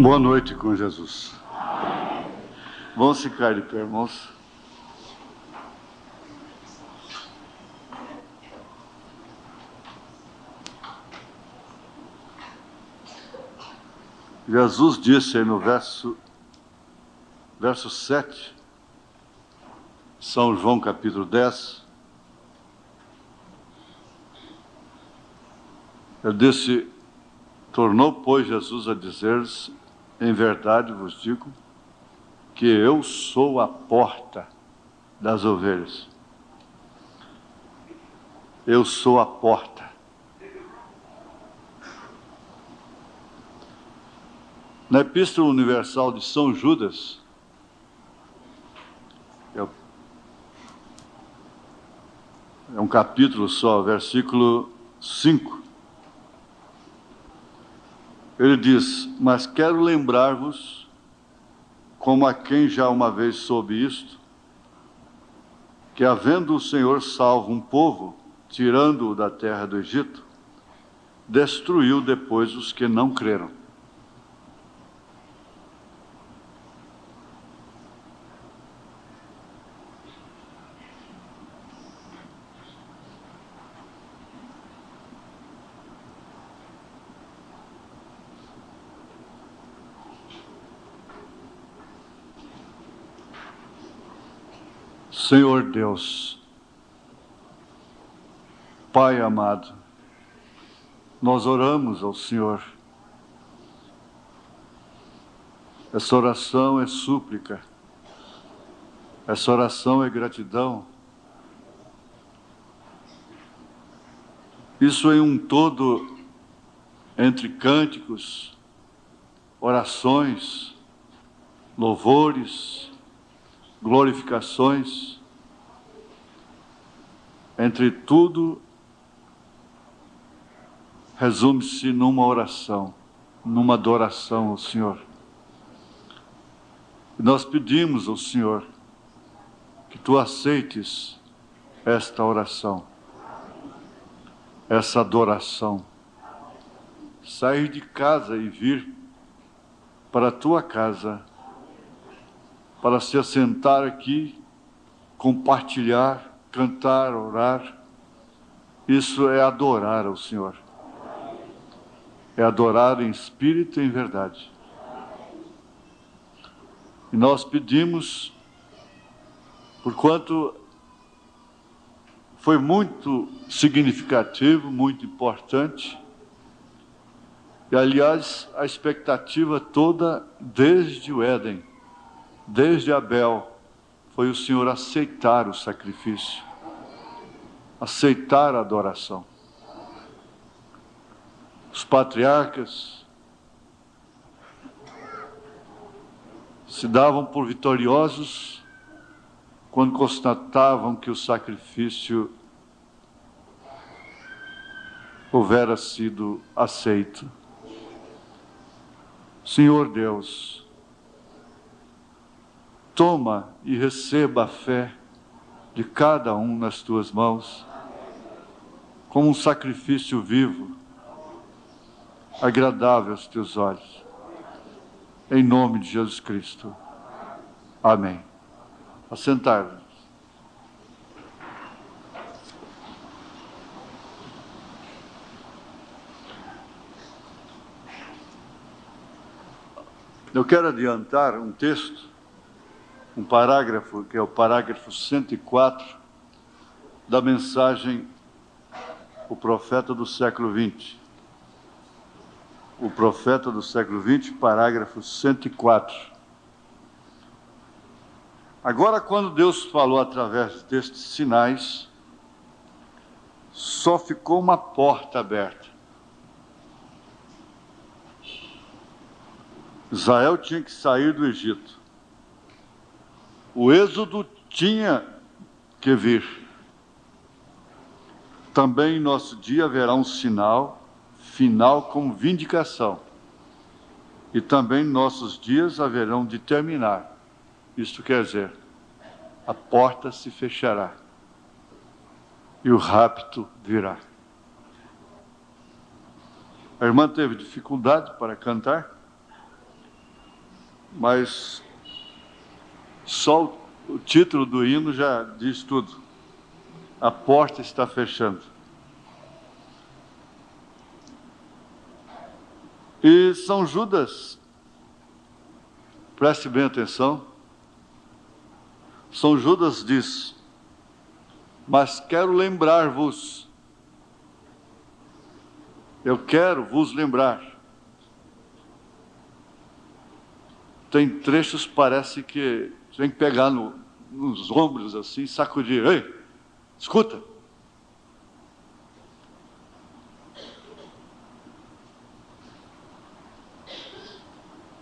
Boa noite com Jesus. Vamos ficar de pé, irmãos. Jesus disse aí no verso 7, São João capítulo 10, ele disse: tornou, pois, Jesus a dizer-lhes: em verdade vos digo que eu sou a porta das ovelhas. Eu sou a porta. Na Epístola Universal de São Judas, é um capítulo só, versículo 5. Ele diz: mas quero lembrar-vos, como a quem já uma vez soube isto, que havendo o Senhor salvo um povo, tirando-o da terra do Egito, destruiu depois os que não creram. Senhor Deus, Pai amado, nós oramos ao Senhor. Essa oração é súplica, essa oração é gratidão. Isso em um todo, entre cânticos, orações, louvores, glorificações, entre tudo, resume-se numa oração, numa adoração ao Senhor. E nós pedimos ao Senhor que Tu aceites esta oração, essa adoração. Sair de casa e vir para a Tua casa, para se assentar aqui, compartilhar, cantar, orar. Isso é adorar ao Senhor. É adorar em espírito e em verdade. E nós pedimos, porquanto foi muito significativo, muito importante, e aliás a expectativa toda desde o Éden, desde Abel, foi o Senhor aceitar o sacrifício, aceitar a adoração. Os patriarcas se davam por vitoriosos quando constatavam que o sacrifício houvera sido aceito. Senhor Deus, toma e receba a fé de cada um nas Tuas mãos, como um sacrifício vivo, agradável aos Teus olhos. Em nome de Jesus Cristo. Amém. Assentar-vos. Eu quero adiantar um texto, um parágrafo, que é o parágrafo 104 da mensagem O Profeta do Século XX. O Profeta do Século XX, parágrafo 104. Agora, quando Deus falou através destes sinais, só ficou uma porta aberta. Israel tinha que sair do Egito. O êxodo tinha que vir. Também em nosso dia haverá um sinal final como vindicação. E também nossos dias haverão de terminar. Isto quer dizer, a porta se fechará e o rapto virá. A irmã teve dificuldade para cantar? mas só o título do hino já diz tudo. A porta está fechando. E São Judas, preste bem atenção, São Judas diz: mas quero lembrar-vos, eu quero vos lembrar. Tem trechos, parece que tem que pegar nos ombros assim, sacudir. Ei, escuta.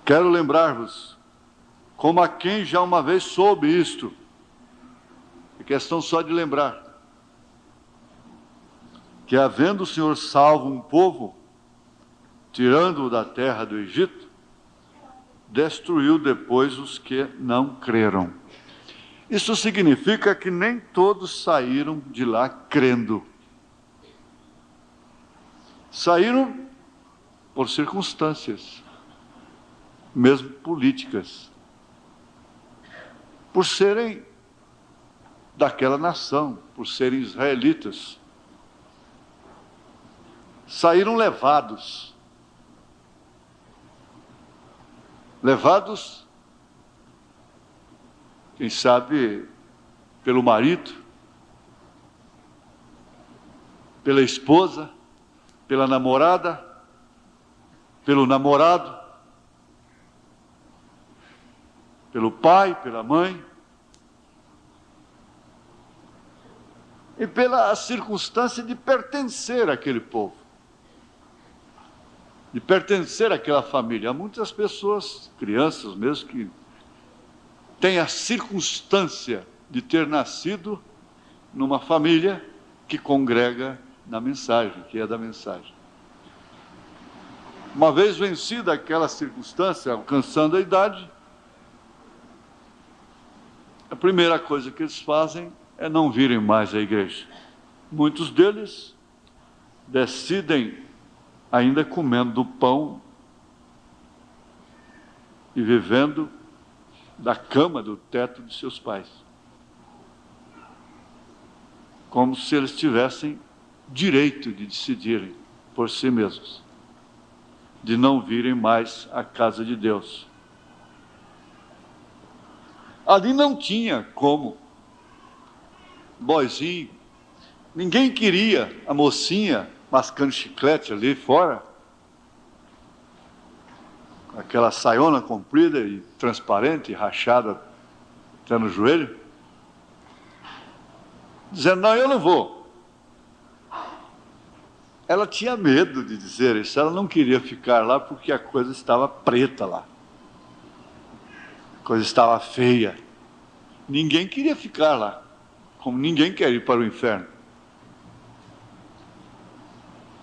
Quero lembrar-vos, como a quem já uma vez soube isto. É questão só de lembrar. Que havendo o Senhor salvo um povo, tirando-o da terra do Egito, destruiu depois os que não creram. Isso significa que nem todos saíram de lá crendo. Saíram por circunstâncias, mesmo políticas, por serem daquela nação, por serem israelitas. Saíram levados, quem sabe, pelo marido, pela esposa, pela namorada, pelo namorado, pelo pai, pela mãe, e pela circunstância de pertencer àquele povo, de pertencer àquela família. Há muitas pessoas, crianças mesmo, que têm a circunstância de ter nascido numa família que congrega na mensagem, que é da mensagem. Uma vez vencida aquela circunstância, alcançando a idade, a primeira coisa que eles fazem é não virem mais à igreja. Muitos deles decidem, ainda comendo do pão e vivendo da cama, do teto de seus pais, como se eles tivessem direito de decidirem por si mesmos, de não virem mais à casa de Deus. Ali não tinha como, boizinho, ninguém queria a mocinha mascando chiclete ali fora, aquela saiona comprida e transparente, rachada até no joelho, dizendo: não, eu não vou. Ela tinha medo de dizer isso, ela não queria ficar lá porque a coisa estava preta lá, a coisa estava feia. Ninguém queria ficar lá, como ninguém quer ir para o inferno.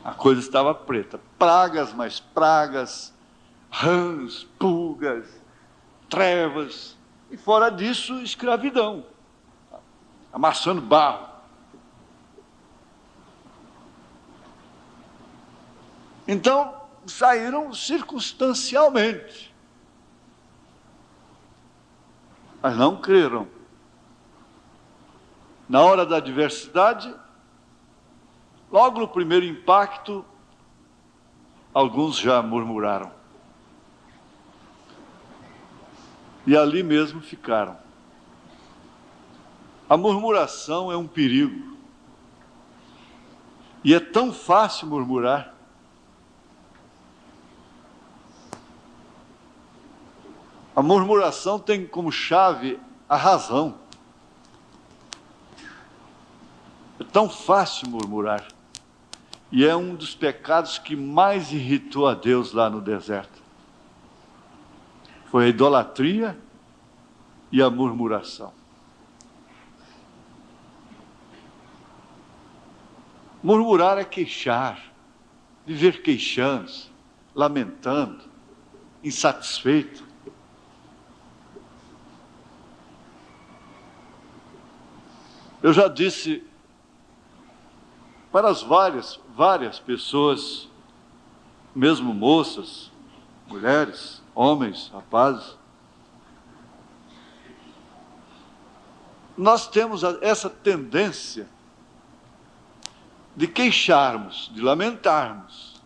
A coisa estava preta, pragas, mais pragas, rãs, pulgas, trevas, e fora disso, escravidão, amassando barro. Então, saíram circunstancialmente, mas não creram. Na hora da adversidade, logo no primeiro impacto, alguns já murmuraram. E ali mesmo ficaram. A murmuração é um perigo. E é tão fácil murmurar. A murmuração tem como chave a razão. É tão fácil murmurar. E é um dos pecados que mais irritou a Deus lá no deserto. Foi a idolatria e a murmuração. Murmurar é queixar, viver queixando, lamentando, insatisfeito. Eu já disse para as várias pessoas, mesmo moças, mulheres, homens, rapazes, nós temos essa tendência de queixarmos, de lamentarmos,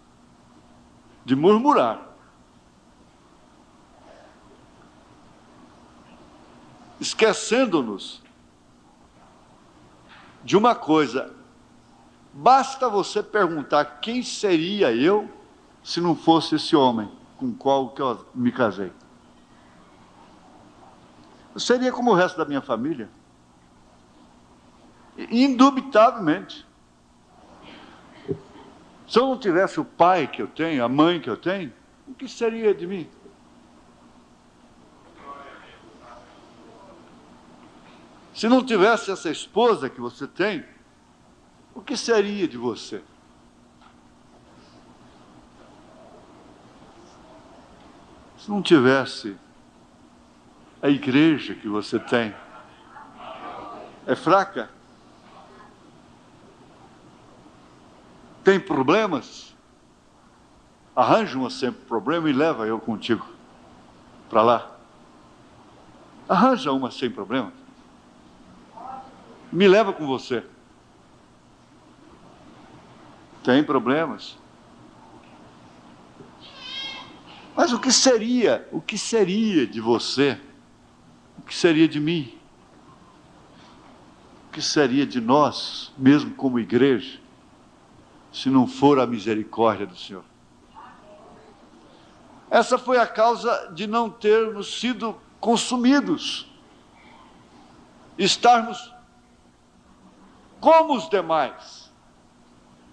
de murmurar. Esquecendo-nos de uma coisa: basta você perguntar quem seria eu se não fosse esse homem com o qual que eu me casei. Eu seria como o resto da minha família. Indubitavelmente. Se eu não tivesse o pai que eu tenho, a mãe que eu tenho, o que seria de mim? Se não tivesse essa esposa que você tem, o que seria de você? Se não tivesse a igreja que você tem, é fraca? Tem problemas? Arranja uma sempre problema e leva eu contigo para lá. Arranja uma sem problema. Me leva com você. Tem problemas? Mas o que seria de você? O que seria de mim? O que seria de nós, mesmo como igreja, se não for a misericórdia do Senhor? Essa foi a causa de não termos sido consumidos, estarmos como os demais,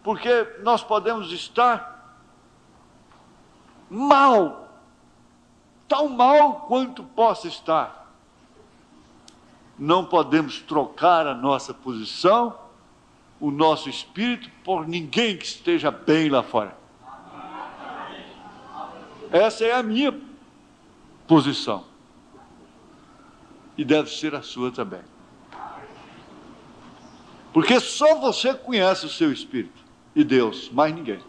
porque nós podemos estar mal, tão mal quanto possa estar. Não podemos trocar a nossa posição, o nosso espírito, por ninguém que esteja bem lá fora. Essa é a minha posição. E deve ser a sua também. Porque só você conhece o seu espírito. E Deus, mais ninguém.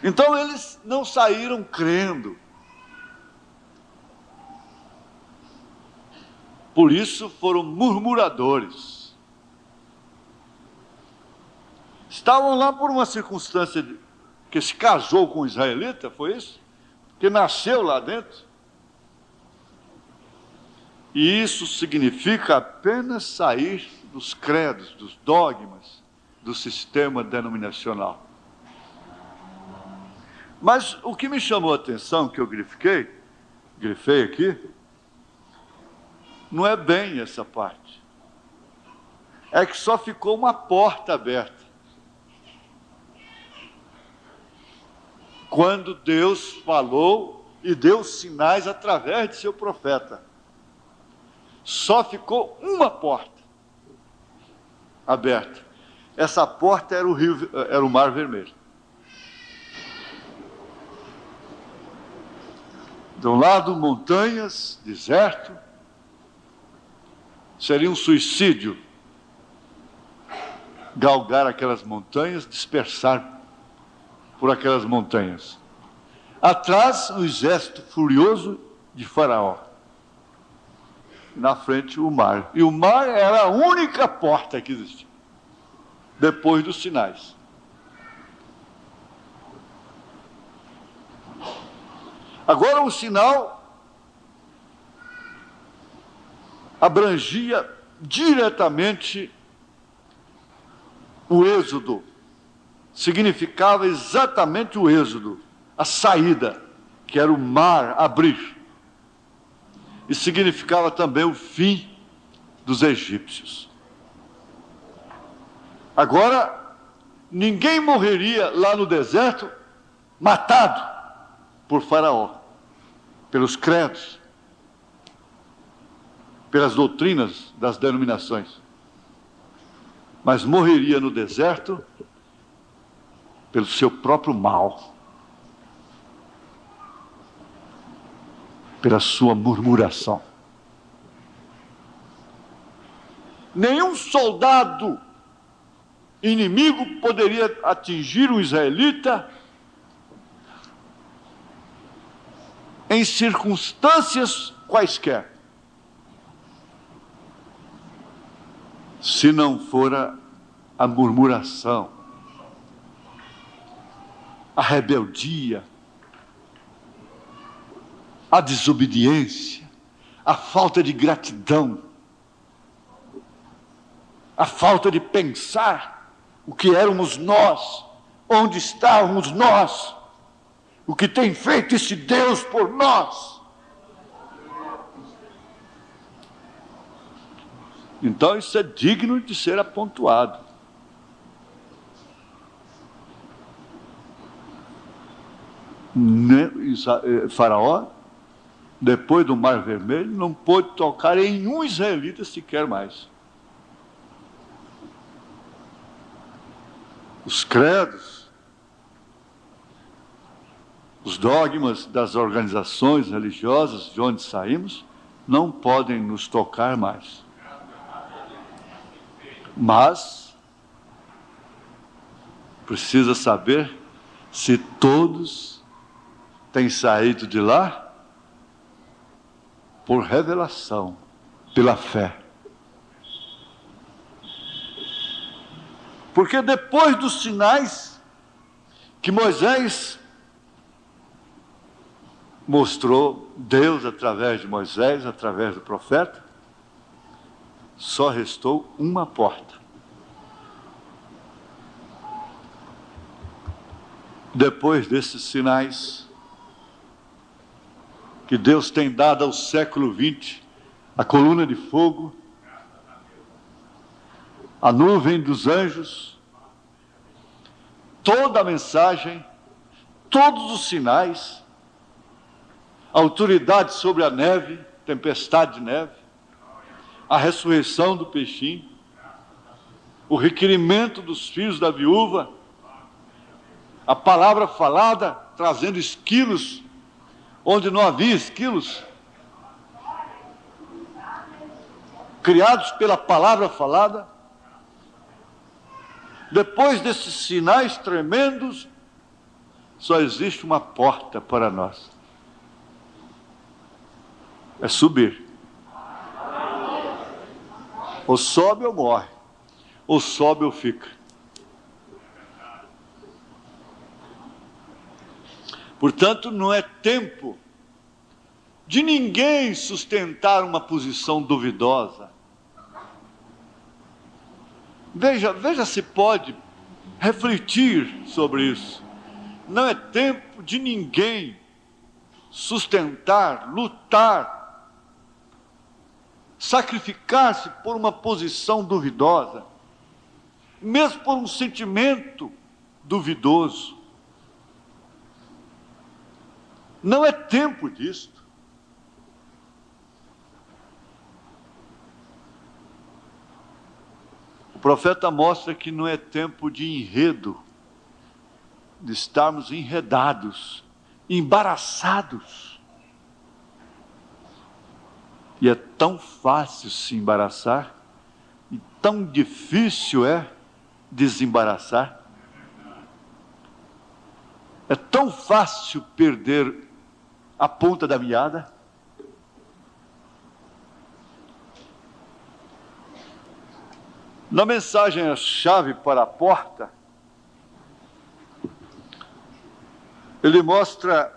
Então eles não saíram crendo. Por isso foram murmuradores. Estavam lá por uma circunstância que se casou com um israelita, foi isso? Que nasceu lá dentro. E isso significa apenas sair dos credos, dos dogmas, do sistema denominacional. Mas o que me chamou a atenção, que eu grifei aqui, não é bem essa parte. É que só ficou uma porta aberta. Quando Deus falou e deu sinais através de seu profeta. Só ficou uma porta aberta. Essa porta era o Mar Vermelho. De um lado, montanhas, deserto. Seria um suicídio galgar aquelas montanhas, dispersar por aquelas montanhas. Atrás, um exército furioso de Faraó. Na frente, o mar. E o mar era a única porta que existia, depois dos sinais. Agora, o sinal abrangia diretamente o êxodo. Significava exatamente o êxodo, a saída, que era o mar abrir. E significava também o fim dos egípcios. Agora, ninguém morreria lá no deserto matado por Faraó, pelos credos, pelas doutrinas das denominações, mas morreria no deserto pelo seu próprio mal, pela sua murmuração. Nenhum soldado inimigo poderia atingir um israelita em circunstâncias quaisquer, se não for a murmuração, a rebeldia, a desobediência, a falta de gratidão, a falta de pensar o que éramos nós, onde estávamos nós, o que tem feito esse Deus por nós. Então isso é digno de ser apontuado. Faraó, depois do Mar Vermelho, não pôde tocar em um israelita sequer mais. Os credos, os dogmas das organizações religiosas de onde saímos, não podem nos tocar mais. Mas precisa saber se todos têm saído de lá por revelação, pela fé. Porque depois dos sinais que Moisés mostrou, Deus através de Moisés, através do profeta, só restou uma porta. Depois desses sinais que Deus tem dado ao século XX, a coluna de fogo, a nuvem dos anjos, toda a mensagem, todos os sinais, a autoridade sobre a neve, tempestade de neve, a ressurreição do peixinho, o requerimento dos filhos da viúva, a palavra falada trazendo esquilos onde não havia esquilos, criados pela palavra falada. Depois desses sinais tremendos, só existe uma porta para nós. É subir. Ou sobe ou morre, ou sobe ou fica. Portanto, não é tempo de ninguém sustentar uma posição duvidosa. Veja se pode refletir sobre isso. Não é tempo de ninguém sustentar, lutar, sacrificar-se por uma posição duvidosa, mesmo por um sentimento duvidoso. Não é tempo disto. O profeta mostra que não é tempo de enredo, de estarmos enredados, embaraçados. E é tão fácil se embaraçar, e tão difícil é desembaraçar. É tão fácil perder a ponta da meada. Na mensagem A Chave para a Porta, ele mostra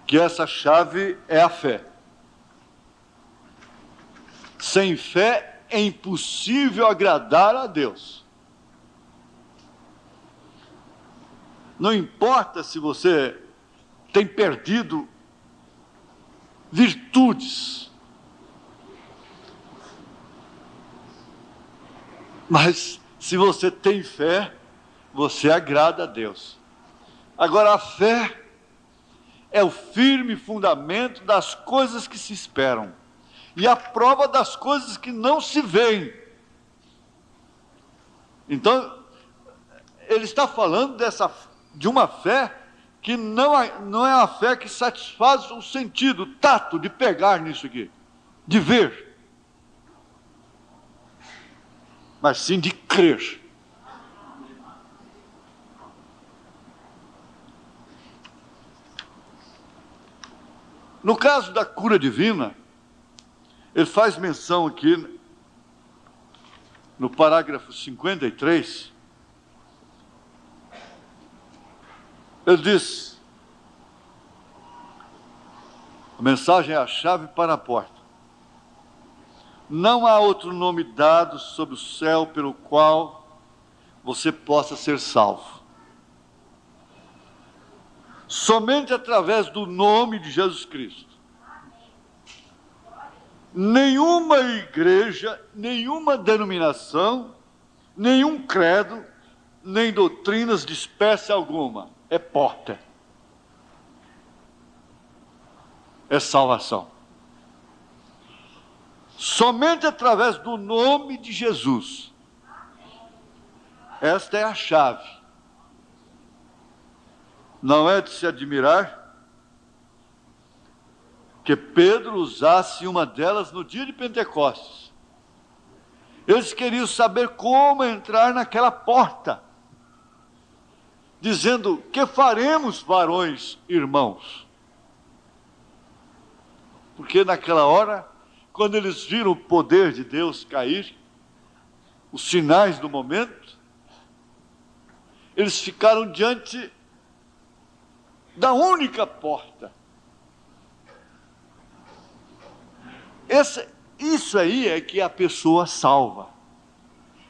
que essa chave é a fé. Sem fé é impossível agradar a Deus. Não importa se você tem perdido virtudes, mas se você tem fé, você agrada a Deus. Agora, a fé é o firme fundamento das coisas que se esperam e a prova das coisas que não se veem. Então, ele está falando de uma fé que não é a fé que satisfaz o sentido, o tato de pegar nisso aqui, de ver, mas sim de crer. No caso da cura divina, ele faz menção aqui, no parágrafo 53, ele diz, a mensagem é a chave para a porta. Não há outro nome dado sob o céu pelo qual você possa ser salvo. Somente através do nome de Jesus Cristo. Nenhuma igreja, nenhuma denominação, nenhum credo, nem doutrinas de espécie alguma é porta. É salvação. Somente através do nome de Jesus. Esta é a chave. Não é de se admirar que Pedro usasse uma delas no dia de Pentecostes. Eles queriam saber como entrar naquela porta, dizendo: que faremos, varões, irmãos? Porque naquela hora, quando eles viram o poder de Deus cair, os sinais do momento, eles ficaram diante da única porta. Isso aí é que a pessoa salva.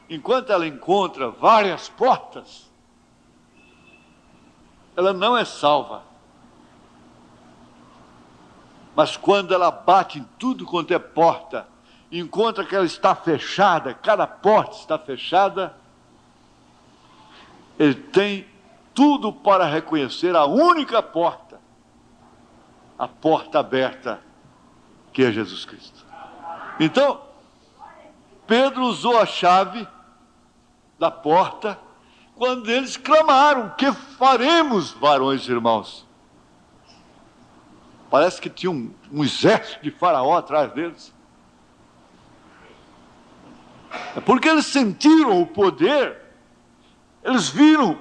Enquanto ela encontra várias portas, ela não é salva. Mas quando ela bate em tudo quanto é porta, encontra que ela está fechada, cada porta está fechada, ele tem tudo para reconhecer a única porta, a porta aberta, que é Jesus Cristo. Então, Pedro usou a chave da porta quando eles clamaram: que faremos, varões e irmãos? Parece que tinha um exército de Faraó atrás deles. É porque eles sentiram o poder, eles viram,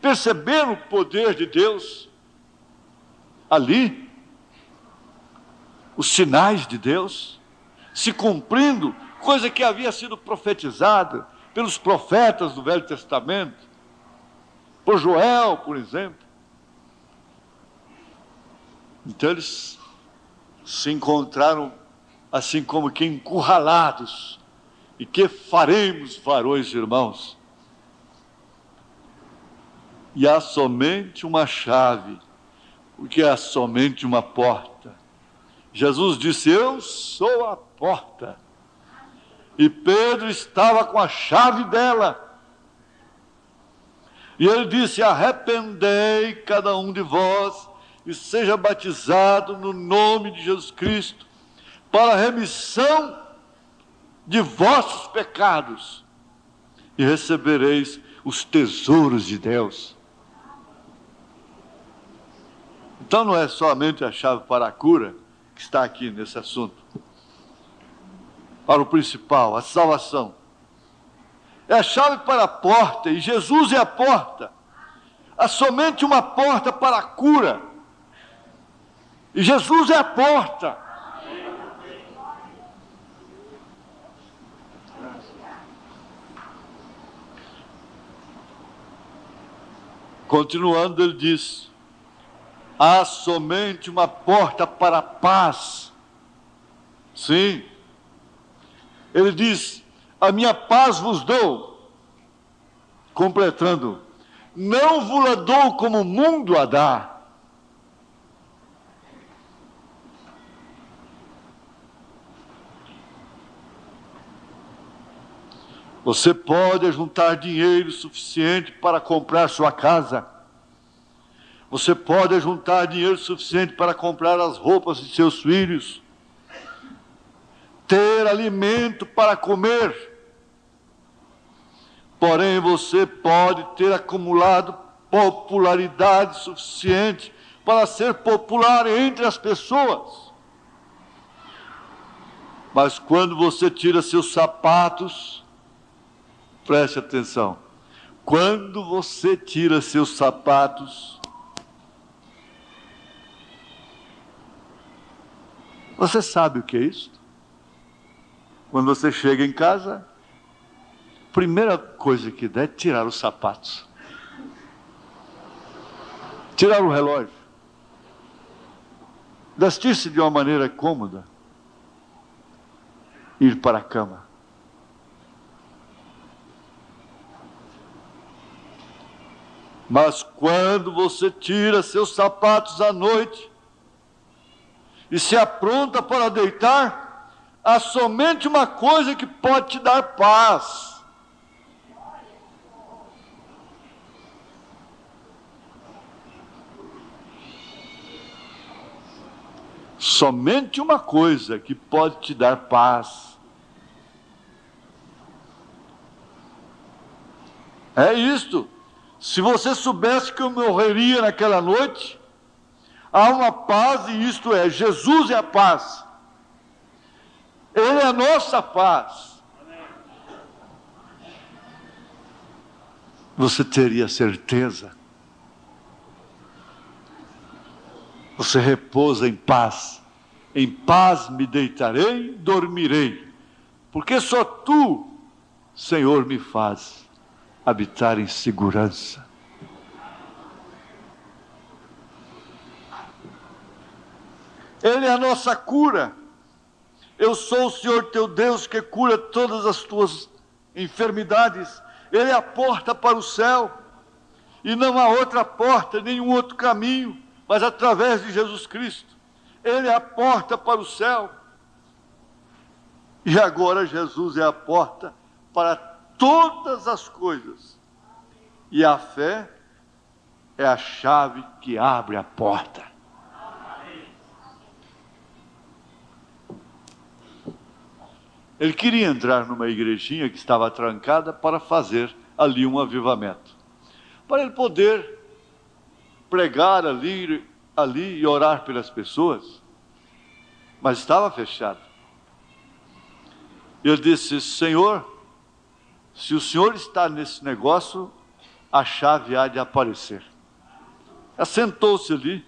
perceberam o poder de Deus ali, os sinais de Deus se cumprindo, coisa que havia sido profetizada pelos profetas do Velho Testamento, por Joel, por exemplo. Então eles se encontraram assim como que encurralados. E que faremos, varões e irmãos? E há somente uma chave, porque há somente uma porta. Jesus disse: eu sou a porta. E Pedro estava com a chave dela. E ele disse: arrependei cada um de vós e seja batizado no nome de Jesus Cristo para a remissão de vossos pecados e recebereis os tesouros de Deus. Então não é somente a chave para a cura que está aqui nesse assunto. Para o principal, a salvação. É a chave para a porta, e Jesus é a porta. Há somente uma porta para a cura. E Jesus é a porta. Continuando, ele diz: há somente uma porta para a paz. Sim. Ele diz: a minha paz vos dou. Completando: não vos dou como o mundo a dá. Você pode juntar dinheiro suficiente para comprar sua casa. Você pode juntar dinheiro suficiente para comprar as roupas de seus filhos. Ter alimento para comer. Porém, você pode ter acumulado popularidade suficiente para ser popular entre as pessoas. Mas quando você tira seus sapatos, preste atenção, quando você tira seus sapatos, Você sabe o que é isso? Quando você chega em casa, a primeira coisa que dá é tirar os sapatos, tirar o relógio, vestir-se de uma maneira cômoda, ir para a cama. Mas quando você tira seus sapatos à noite e se apronta para deitar, há somente uma coisa que pode te dar paz. Somente uma coisa que pode te dar paz. É isto. Se você soubesse que eu morreria naquela noite, há uma paz, e isto é, Jesus é a paz. Ele é a nossa paz. Você teria certeza. Você repousa em paz. Em paz me deitarei, dormirei. Porque só tu, Senhor, me faz habitar em segurança. Ele é a nossa cura. Eu sou o Senhor teu Deus que cura todas as tuas enfermidades. Ele é a porta para o céu. E não há outra porta, nenhum outro caminho, mas através de Jesus Cristo. Ele é a porta para o céu. E agora Jesus é a porta para todas as coisas. E a fé é a chave que abre a porta. Ele queria entrar numa igrejinha que estava trancada para fazer ali um avivamento. Para ele poder pregar ali e orar pelas pessoas. Mas estava fechado. Ele disse: Senhor, se o Senhor está nesse negócio, a chave há de aparecer. Assentou-se ali,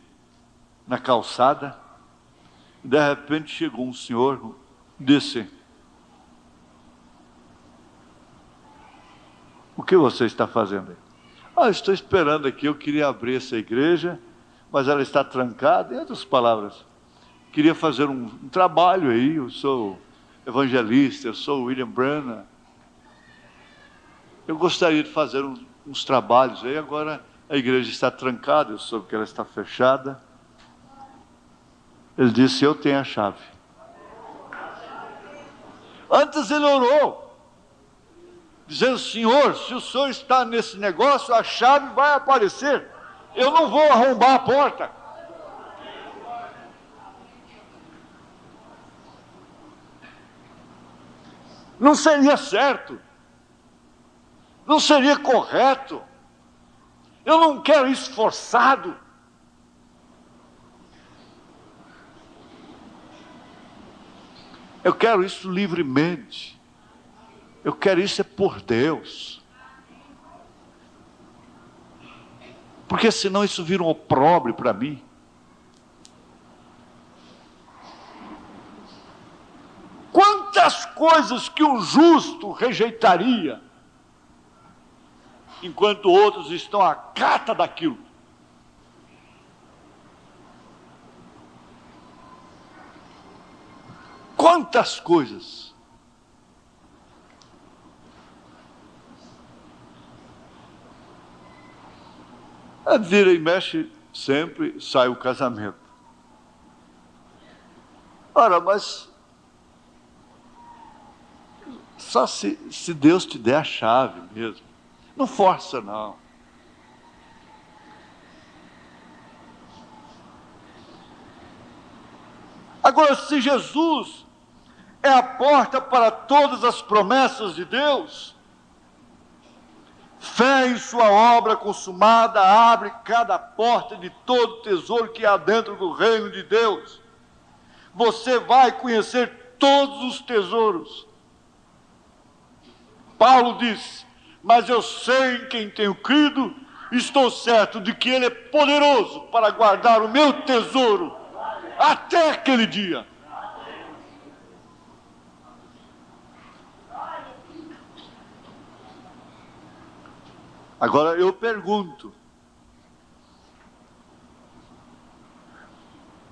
na calçada, e de repente chegou um senhor, disse: o que você está fazendo aí? Ah, estou esperando aqui, eu queria abrir essa igreja, mas ela está trancada. Em outras palavras, queria fazer um trabalho aí, eu sou evangelista, eu sou William Branham. Eu gostaria de fazer uns trabalhos aí, agora a igreja está trancada, eu soube que ela está fechada. Ele disse: eu tenho a chave. Antes ele orou, dizendo: Senhor, se o Senhor está nesse negócio, a chave vai aparecer. Eu não vou arrombar a porta. Não seria certo. Não seria correto. Eu não quero isso forçado. Eu quero isso livremente. Eu quero isso por Deus. Porque senão isso vira um opróbrio para mim. Quantas coisas que um justo rejeitaria, enquanto outros estão à cata daquilo. Quantas coisas. A vira e mexe, sempre sai o casamento. Ora, mas só se Deus te der a chave mesmo. Não força, não. Agora, se Jesus é a porta para todas as promessas de Deus, fé em sua obra consumada abre cada porta de todo tesouro que há dentro do reino de Deus. Você vai conhecer todos os tesouros. Paulo disse: mas eu sei em quem tenho crido, estou certo de que Ele é poderoso para guardar o meu tesouro até aquele dia. Agora eu pergunto,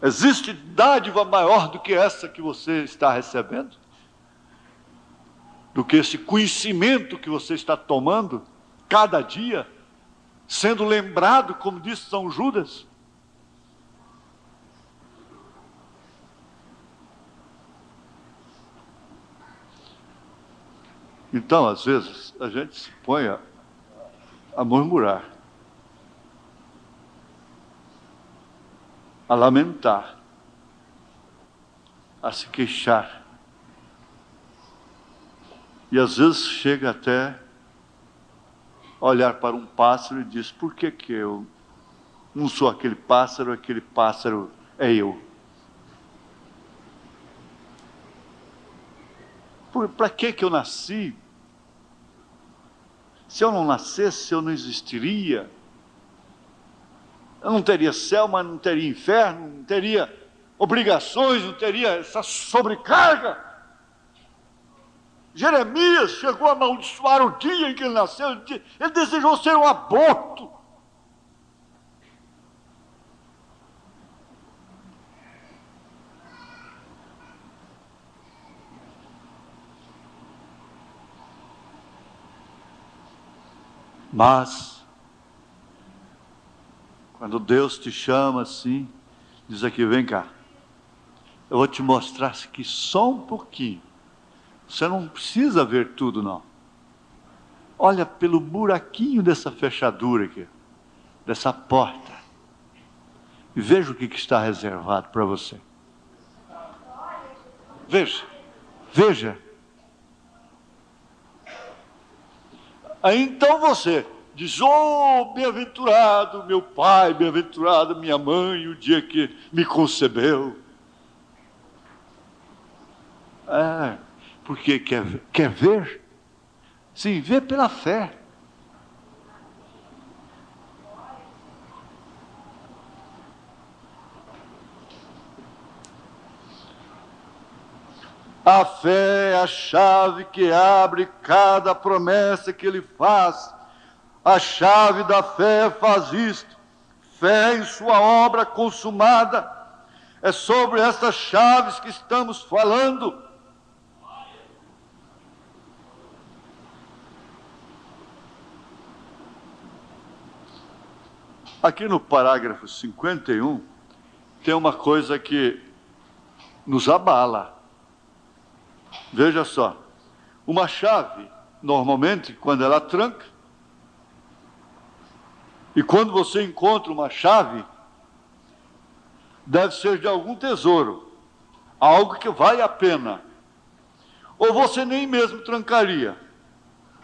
existe dádiva maior do que essa que você está recebendo? Do que esse conhecimento que você está tomando cada dia, sendo lembrado, como disse São Judas? Então, às vezes, a gente se põe a murmurar, a lamentar, a se queixar. E às vezes chega até olhar para um pássaro e diz: por que eu não sou aquele pássaro é eu? Para que eu nasci? Se eu não nascesse, eu não existiria. Eu não teria céu, mas não teria inferno, não teria obrigações, não teria essa sobrecarga. Jeremias chegou a amaldiçoar o dia em que ele nasceu, ele desejou ser um aborto. Mas, quando Deus te chama assim, diz aqui: vem cá, eu vou te mostrar aqui só um pouquinho. Você não precisa ver tudo, não. Olha pelo buraquinho dessa fechadura aqui, dessa porta, e veja o que está reservado para você. Veja, veja. Aí então você diz: oh, bem-aventurado meu pai, bem-aventurada minha mãe, o dia que me concebeu. Porque quer ver? Sim, vê pela fé. A fé é a chave que abre cada promessa que ele faz. A chave da fé faz isto: fé em sua obra consumada. É sobre essas chaves que estamos falando. Aqui no parágrafo 51, tem uma coisa que nos abala. Veja só, uma chave, normalmente, quando ela tranca, e quando você encontra uma chave, deve ser de algum tesouro, algo que vale a pena. Ou você nem mesmo trancaria.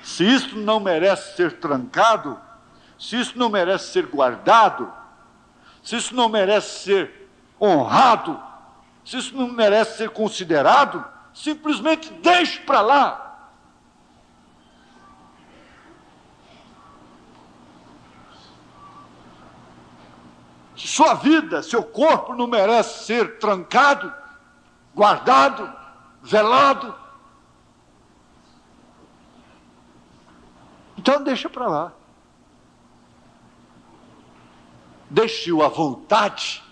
Se isso não merece ser trancado, se isso não merece ser guardado, se isso não merece ser honrado, se isso não merece ser considerado, simplesmente deixe para lá. Se sua vida, seu corpo não merece ser trancado, guardado, velado, então deixa para lá. Deixe-o à vontade.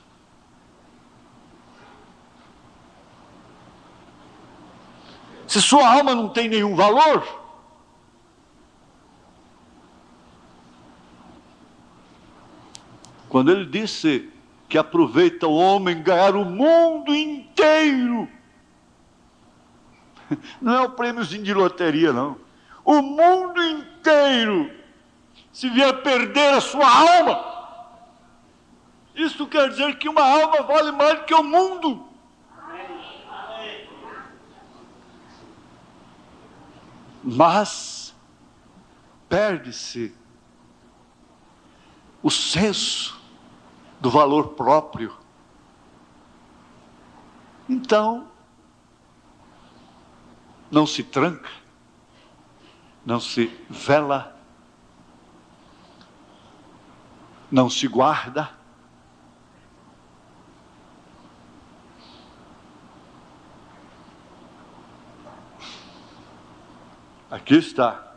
Se sua alma não tem nenhum valor, quando ele disse que aproveita o homem ganhar o mundo inteiro, não é o prêmiozinho de loteria, não. O mundo inteiro, se vier perder a sua alma, isso quer dizer que uma alma vale mais do que o mundo. Mas perde-se o senso do valor próprio. Então, não se tranca, não se vela, não se guarda. Aqui está.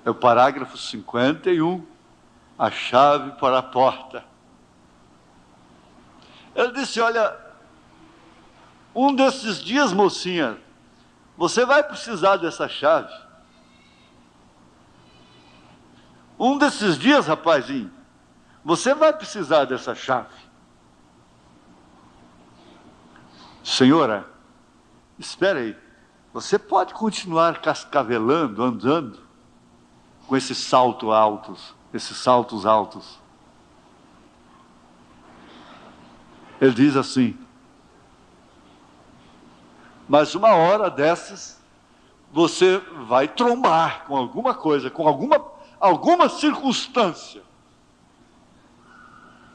É o parágrafo 51, a chave para a porta. Ele disse, olha, um desses dias, mocinha, você vai precisar dessa chave. Um desses dias, rapazinho, você vai precisar dessa chave. Senhora, espera aí, você pode continuar cascavelando, andando com esses saltos altos. Ele diz assim, mas uma hora dessas, você vai trombar com alguma coisa, com alguma circunstância,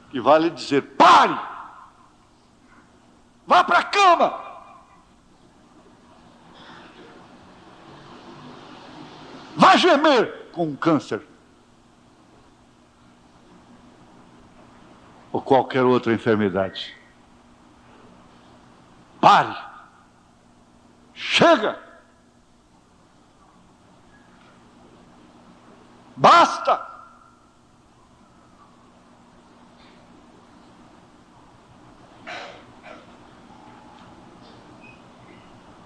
que vai lhe dizer, pare! Vá para a cama! Vá gemer com um câncer. Ou qualquer outra enfermidade. Pare! Chega! Basta!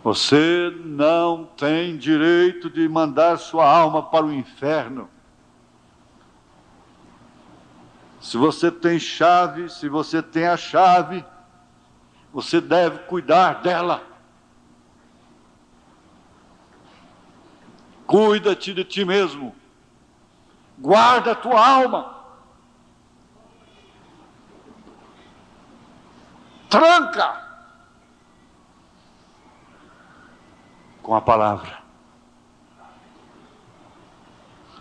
Você não tem direito de mandar sua alma para o inferno. Se você tem chave, se você tem a chave, você deve cuidar dela. Cuida-te de ti mesmo. Guarda a tua alma. Tranca com a palavra.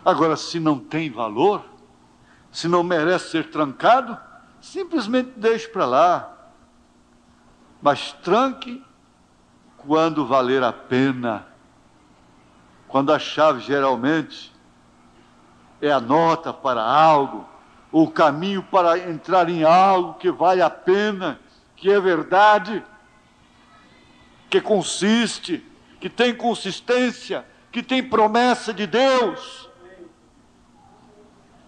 Agora, se não tem valor, se não merece ser trancado, simplesmente deixe para lá. Mas tranque quando valer a pena. Quando a chave geralmente é a nota para algo, ou o caminho para entrar em algo que vale a pena, que é verdade, que consiste, que tem consistência, que tem promessa de Deus,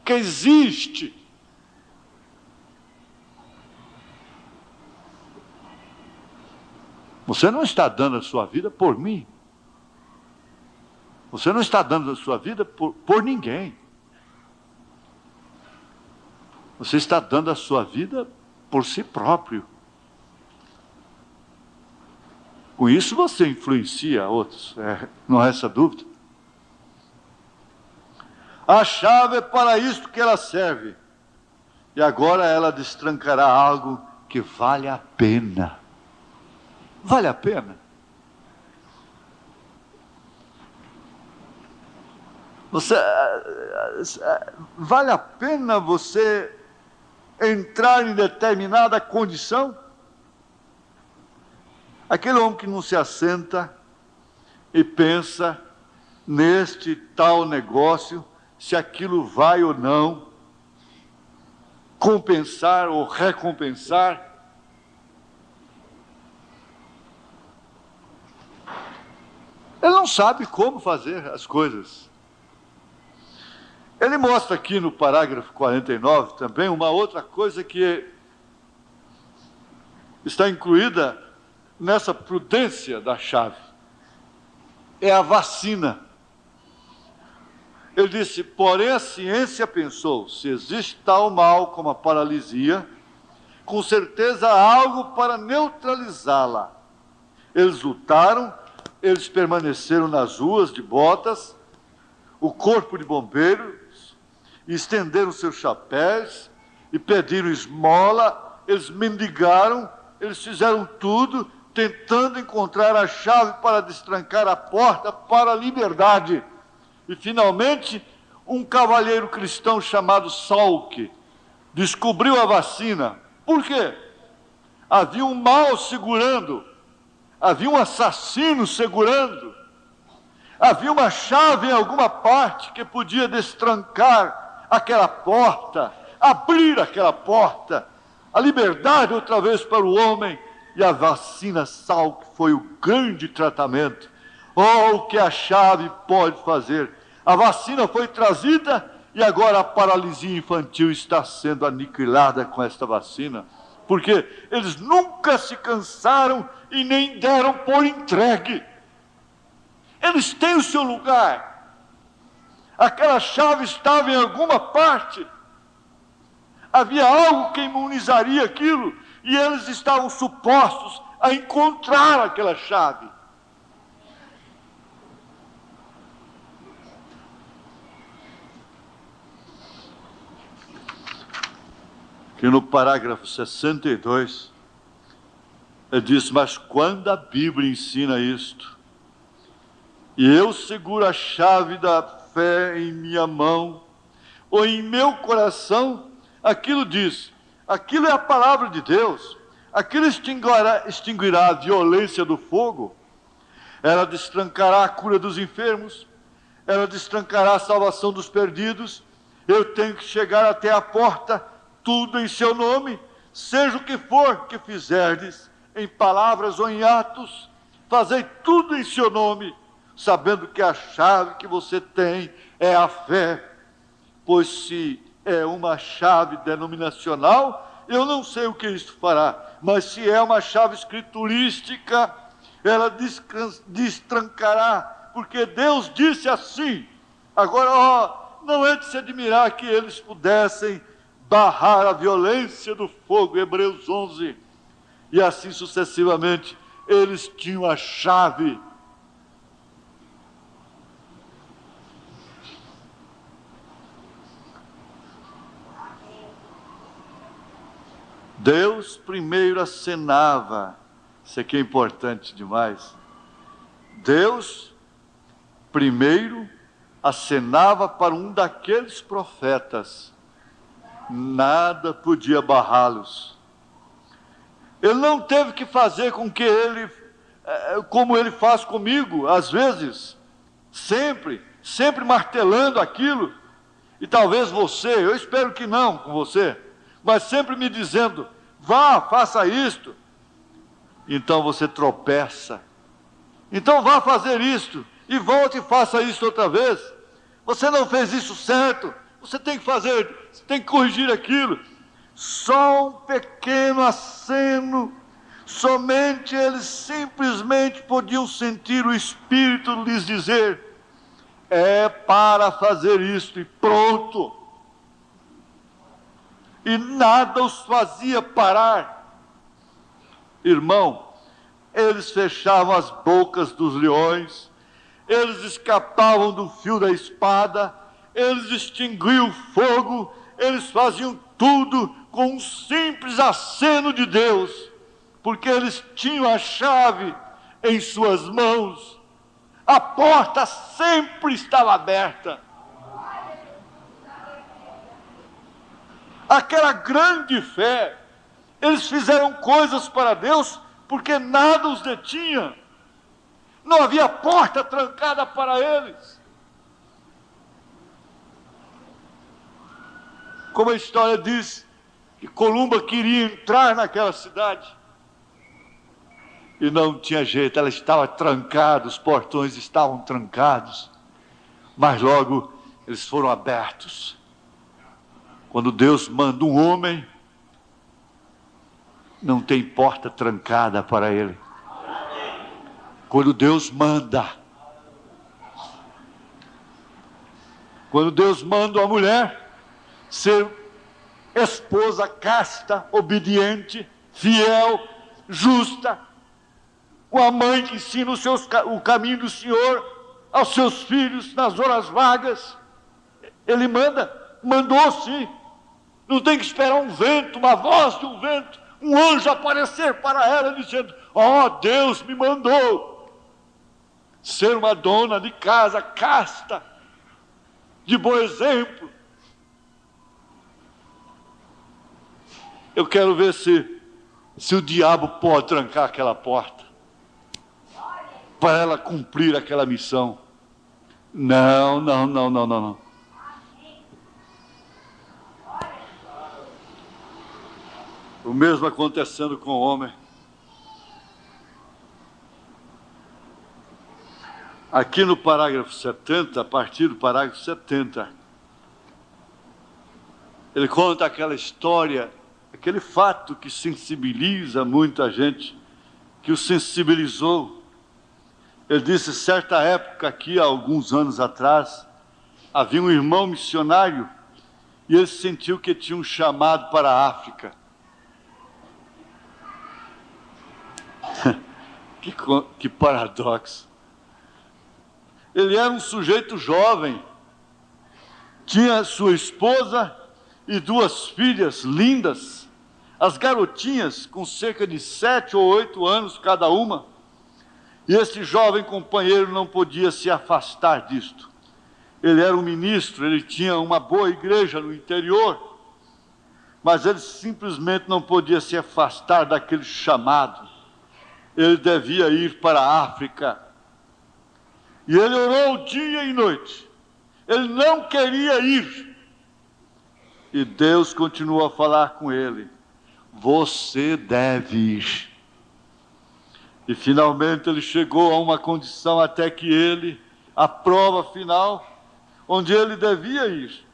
que existe. Você não está dando a sua vida por mim. Você não está dando a sua vida por ninguém. Você está dando a sua vida por si próprio. Com isso você influencia outros, não há essa dúvida. A chave é para isto que ela serve. E agora ela destrancará algo que vale a pena. Vale a pena? Vale a pena você entrar em determinada condição? Aquele homem que não se assenta e pensa neste tal negócio, se aquilo vai ou não compensar ou recompensar. Ele não sabe como fazer as coisas. Ele mostra aqui no parágrafo 49 também uma outra coisa que está incluída nessa prudência da chave. É a vacina. Ele disse, porém a ciência pensou, se existe tal mal como a paralisia, com certeza há algo para neutralizá-la. Eles lutaram, eles permaneceram nas ruas de botas, o corpo de bombeiros, estenderam seus chapéus e pediram esmola, eles mendigaram, eles fizeram tudo, tentando encontrar a chave para destrancar a porta para a liberdade. E finalmente, um cavalheiro cristão chamado Salk descobriu a vacina. Por quê? Havia um mal segurando, havia um assassino segurando, havia uma chave em alguma parte que podia destrancar aquela porta, abrir aquela porta, a liberdade outra vez para o homem. E a vacina Salk foi o grande tratamento. Oh, o que a chave pode fazer! A vacina foi trazida e agora a paralisia infantil está sendo aniquilada com esta vacina. Porque eles nunca se cansaram e nem deram por entregue. Eles têm o seu lugar. Aquela chave estava em alguma parte. Havia algo que imunizaria aquilo e eles estavam supostos a encontrar aquela chave. Que no parágrafo 62, ele diz: mas quando a Bíblia ensina isto, e eu seguro a chave da fé em minha mão, ou em meu coração, aquilo diz, aquilo é a palavra de Deus, aquilo extinguirá a violência do fogo, ela destrancará a cura dos enfermos, ela destrancará a salvação dos perdidos. Eu tenho que chegar até a porta, tudo em seu nome, seja o que for que fizerdes, em palavras ou em atos, fazei tudo em seu nome, sabendo que a chave que você tem é a fé. Pois se é uma chave denominacional, eu não sei o que isto fará, mas se é uma chave escriturística, ela destrancará, porque Deus disse assim. Agora, não é de se admirar que eles pudessem barrar a violência do fogo, Hebreus 11, e assim sucessivamente. Eles tinham a chave. Deus primeiro acenava, isso aqui é importante demais. Deus primeiro acenava para um daqueles profetas, nada podia barrá-los. Ele não teve que fazer com que ele, como ele faz comigo, às vezes, sempre martelando aquilo, e talvez você, eu espero que não com você, mas sempre me dizendo, vá, faça isto. Então você tropeça. Então vá fazer isto, e volte e faça isso outra vez. Você não fez isso certo, você tem que fazer, você tem que corrigir aquilo. Só um pequeno aceno, somente eles simplesmente podiam sentir o Espírito lhes dizer, é para fazer isto, e pronto. E nada os fazia parar. Irmão, eles fechavam as bocas dos leões, eles escapavam do fio da espada, eles extinguiam o fogo, eles faziam tudo com um simples aceno de Deus, porque eles tinham a chave em suas mãos, a porta sempre estava aberta. Aquela grande fé, eles fizeram coisas para Deus, porque nada os detinha, não havia porta trancada para eles. Como a história diz, que Columba queria entrar naquela cidade, e não tinha jeito, ela estava trancada, os portões estavam trancados, mas logo eles foram abertos. Quando Deus manda um homem, não tem porta trancada para ele. Quando Deus manda uma mulher ser esposa casta, obediente, fiel, justa, uma mãe que ensina o caminho do Senhor aos seus filhos nas horas vagas, Ele mandou sim. Não tem que esperar um vento, uma voz de um vento, um anjo aparecer para ela dizendo, Deus me mandou ser uma dona de casa casta, de bom exemplo. Eu quero ver se o diabo pode trancar aquela porta para ela cumprir aquela missão. Não. O mesmo acontecendo com o homem. Aqui no parágrafo 70, a partir do parágrafo 70, ele conta aquela história, aquele fato que sensibiliza muita gente, que o sensibilizou. Ele disse, certa época aqui, há alguns anos atrás, havia um irmão missionário e ele sentiu que tinha um chamado para a África. Que paradoxo. Ele era um sujeito jovem, tinha sua esposa e 2 filhas lindas, as garotinhas com cerca de 7 ou 8 anos cada uma, e esse jovem companheiro não podia se afastar disto. Ele era um ministro, ele tinha uma boa igreja no interior, mas ele simplesmente não podia se afastar daquele chamado. Ele devia ir para a África. E ele orou dia e noite. Ele não queria ir. E Deus continuou a falar com ele. Você deve ir. E finalmente ele chegou a uma condição até que ele, a prova final, onde ele devia ir.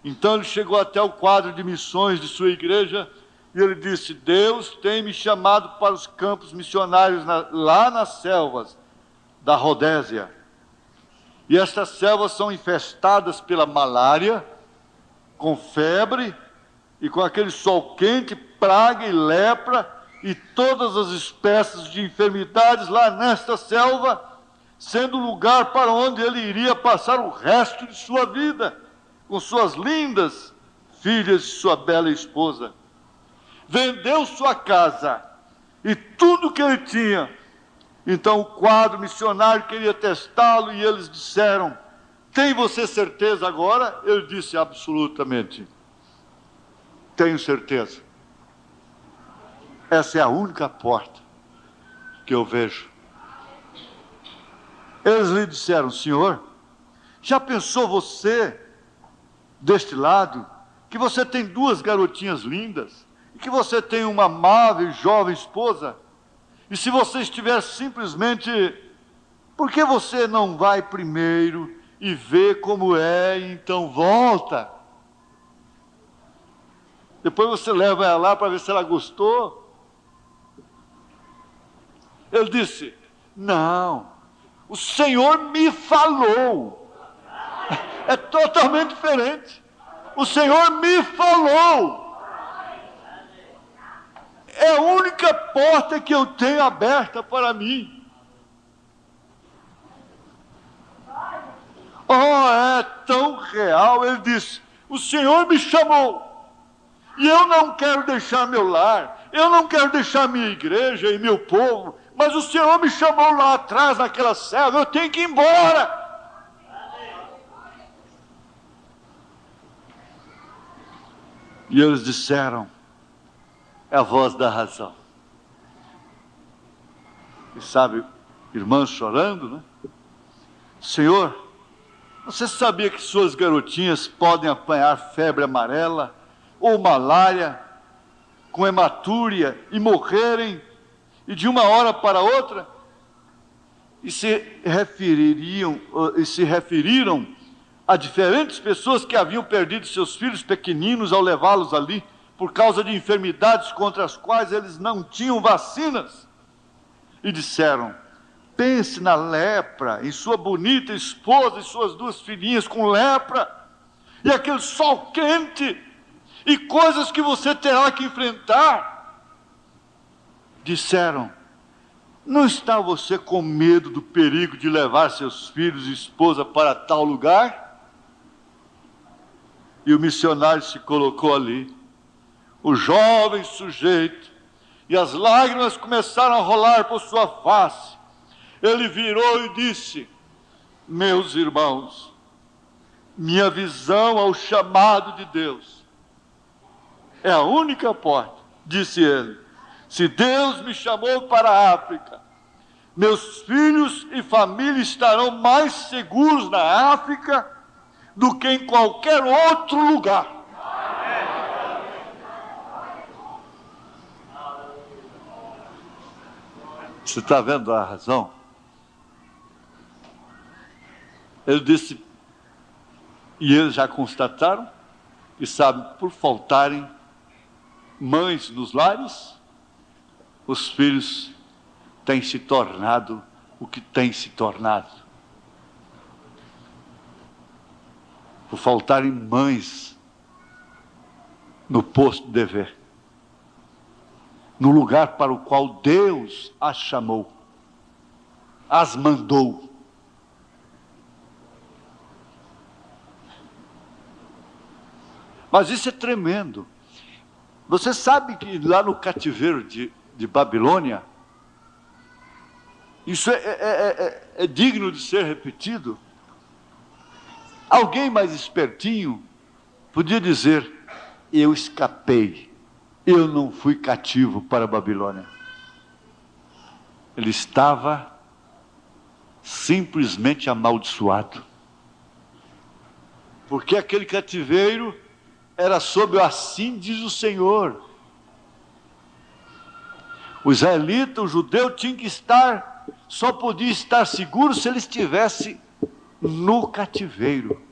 Então ele chegou até o quadro de missões de sua igreja e ele disse, Deus tem me chamado para os campos missionários lá nas selvas da Rodésia. E estas selvas são infestadas pela malária, com febre e com aquele sol quente, praga e lepra e todas as espécies de enfermidades lá nesta selva, sendo o lugar para onde ele iria passar o resto de sua vida, com suas lindas filhas e sua bela esposa. Vendeu sua casa e tudo que ele tinha. Então o quadro missionário queria testá-lo e eles disseram, tem você certeza agora? Ele disse, absolutamente. Tenho certeza. Essa é a única porta que eu vejo. Eles lhe disseram, senhor, já pensou você, deste lado, que você tem 2 garotinhas lindas, e que você tem uma amável jovem esposa, e se você estiver simplesmente, por que você não vai primeiro e vê como é, e então volta? Depois você leva ela lá para ver se ela gostou. Ele disse, não, o Senhor me falou. É totalmente diferente. O Senhor me falou. É a única porta que eu tenho aberta para mim. Oh, é tão real. Ele disse, o Senhor me chamou. E eu não quero deixar meu lar. Eu não quero deixar minha igreja e meu povo. Mas o Senhor me chamou lá atrás, naquela selva. Eu tenho que ir embora. E eles disseram, é a voz da razão. E sabe, irmãs chorando, né? Senhor, você sabia que suas garotinhas podem apanhar febre amarela ou malária com hematúria e morrerem, e de uma hora para outra? E se referiram a diferentes pessoas que haviam perdido seus filhos pequeninos ao levá-los ali, por causa de enfermidades contra as quais eles não tinham vacinas. E disseram, pense na lepra, em sua bonita esposa e suas 2 filhinhas com lepra, e aquele sol quente, e coisas que você terá que enfrentar. Disseram, não está você com medo do perigo de levar seus filhos e esposa para tal lugar? E o missionário se colocou ali, o jovem sujeito, e as lágrimas começaram a rolar por sua face. Ele virou e disse, meus irmãos, minha visão ao chamado de Deus é a única porta, disse ele. Se Deus me chamou para a África, meus filhos e família estarão mais seguros na África do que em qualquer outro lugar. Você está vendo a razão? Ele disse, e eles já constataram, e sabem, por faltarem mães nos lares, os filhos têm se tornado o que têm se tornado. Por faltarem mães no posto de dever, no lugar para o qual Deus as chamou, as mandou. Mas isso é tremendo. Você sabe que lá no cativeiro de Babilônia, isso é digno de ser repetido. Alguém mais espertinho podia dizer, eu escapei, eu não fui cativo para a Babilônia. Ele estava simplesmente amaldiçoado. Porque aquele cativeiro era sob o assim diz o Senhor. O israelita, o judeu, tinha que estar, só podia estar seguro se ele estivesse no cativeiro.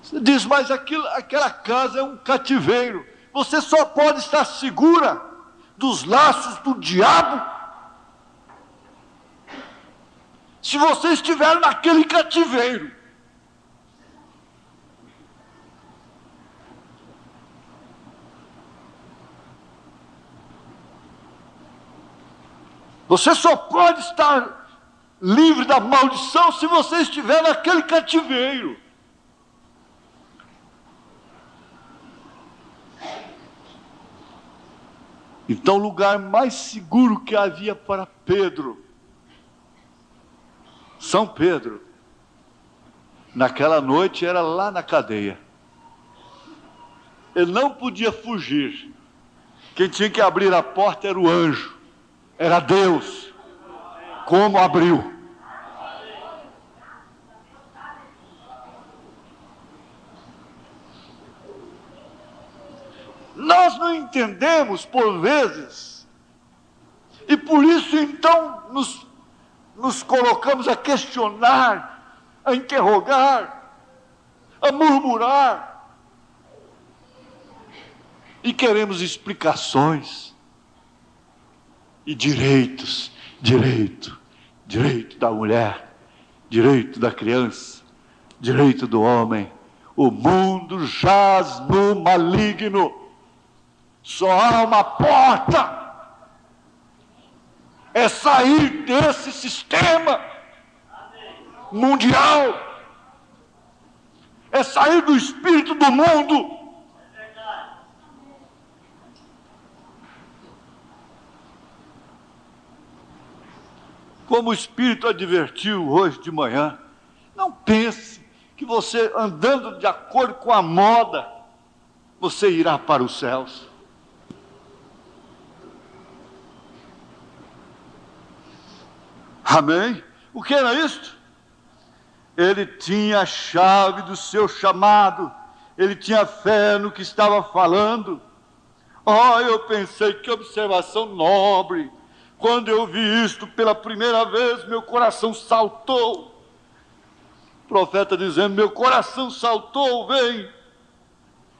Você diz, mas aquela casa é um cativeiro. Você só pode estar segura dos laços do diabo se você estiver naquele cativeiro. Você só pode estar livre da maldição se você estiver naquele cativeiro. Então, o lugar mais seguro que havia para Pedro, São Pedro, naquela noite era lá na cadeia. Ele não podia fugir. Quem tinha que abrir a porta era o anjo. Era Deus. Como abriu? Nós não entendemos por vezes, e por isso então nos colocamos a questionar, a interrogar, a murmurar, e queremos explicações, e direitos, direito da mulher, direito da criança, direito do homem. O mundo jaz no maligno. Só há uma porta, é sair desse sistema mundial, é sair do espírito do mundo. Como o Espírito advertiu hoje de manhã, não pense que você andando de acordo com a moda, você irá para os céus. Amém? O que era isto? Ele tinha a chave do seu chamado, ele tinha fé no que estava falando. Oh, eu pensei, que observação nobre. Quando eu vi isto pela primeira vez, meu coração saltou. O profeta dizendo, meu coração saltou, vem.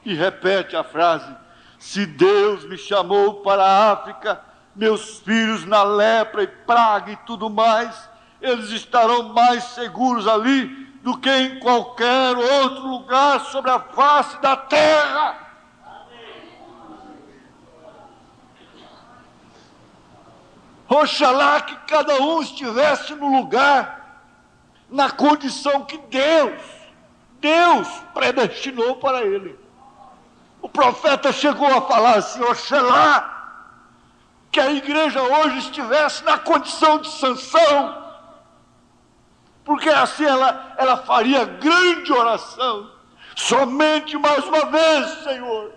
E repete a frase, se Deus me chamou para a África, meus filhos na lepra e praga e tudo mais, eles estarão mais seguros ali do que em qualquer outro lugar sobre a face da terra. Oxalá que cada um estivesse no lugar, na condição que Deus predestinou para ele. O profeta chegou a falar assim, oxalá que a igreja hoje estivesse na condição de Sansão, porque assim ela faria grande oração, somente mais uma vez, Senhor.